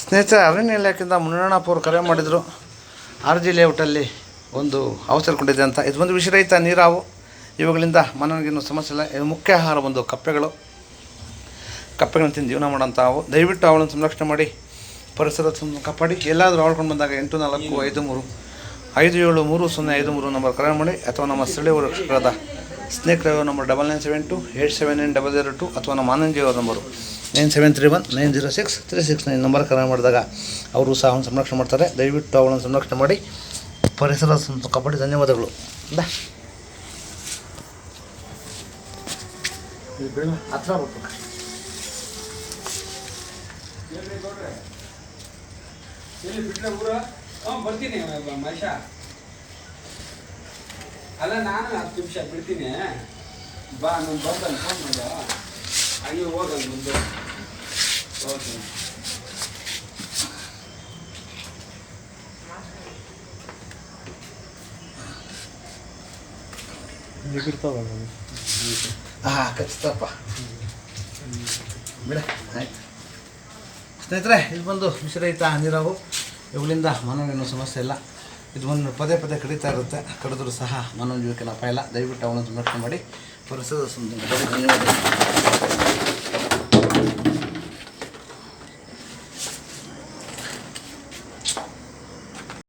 ಸ್ನೇಹಿತರೆ, ಅರಣ್ಯ ಇಲಾಖೆಯಿಂದ ಮುನಿಯಣ್ಣಪ್ಪ ಕರೆ ಮಾಡಿದರು. ಆರ್ ಜಿ ಲೇಔಟಲ್ಲಿ ಒಂದು ಅವಸರ ಕೊಂಡಿದೆ ಅಂತ. ಇದು ಒಂದು ವಿಷರಹಿತ ನೀರಾವು. ಇವುಗಳಿಂದ ಮನಗೇನು ಸಮಸ್ಯೆ ಇಲ್ಲ. ಇದು ಮುಖ್ಯ ಆಹಾರ ಒಂದು ಕಪ್ಪೆಗಳನ್ನು ತಿಂದು ಜೀವನ ಮಾಡೋಂಥವು. ದಯವಿಟ್ಟು ಅವುಗಳನ್ನು ಸಂರಕ್ಷಣೆ ಮಾಡಿ ಪರಿಸರ ಕಾಪಾಡಿ. ಎಲ್ಲಾದರೂ ಆಳ್ಕೊಂಡು ಬಂದಾಗ 845353 ನಂಬರ್ ಕರೆ ಮಾಡಿ, ಅಥವಾ ನಮ್ಮ ಸ್ಥಳೀಯ ರಕ್ಷಕರಾದ ಸ್ನೇಕ್ ಡ್ರೈವರ್ ನಂಬರ್ 9972 ಅಥವಾ ನಮ್ಮ ಆನಂದಿಯವರ ನಂಬರು 9731906369 ನಂಬರ್ ಕರೆ ಮಾಡಿದಾಗ ಅವರು ಸಹ ಅವನು ಸಂರಕ್ಷಣೆ ಮಾಡ್ತಾರೆ. ದಯವಿಟ್ಟು ಅವಳನ್ನು ಸಂರಕ್ಷಣೆ ಮಾಡಿ ಪರಿಸರ ಕಾಪಾಡಿ. ಧನ್ಯವಾದಗಳು. ಹತ್ರ ಬರ್ಬೇಕು. ಬರ್ತೀನಿ ಮನುಷ್ಯ ಅಲ್ಲ, ನಾನು 10 ನಿಮಿಷ ಬಿಡ್ತೀನಿ. ಬಾ, ನಾನು ಬಂದಲ್ಲಿ ಫೋನ್ ಮಾಡ, ಹಂಗೆ ಹೋಗಲ್ಲ ಮುಂದೆ ಹೋಗ್ತೀನಿ. ಖಚಿತಪ್ಪ ಬಿಡ. ಆಯ್ತು ಸ್ನೇಹಿತರೆ, ಇದು ಬಂದು ವಿಷರಹಿತ ನೀರಾವು. ಇವುಗಳಿಂದ ಮಾನವನಿಗೆ ಸಮಸ್ಯೆ ಇಲ್ಲ. ಇದು ಒಂದು ಪದೇ ಕಡಿತಾ ಇರುತ್ತೆ. ಕಡಿದ್ರೂ ಸಹ ಮಾನವ ಜೀವಕ್ಕೆ ಅಪಾಯ ಇಲ್ಲ. ದಯವಿಟ್ಟು ಅವನನ್ನು ಸಂರಕ್ಷಣೆ ಮಾಡಿ ಪರಿಸರದ ಧನ್ಯವಾದ.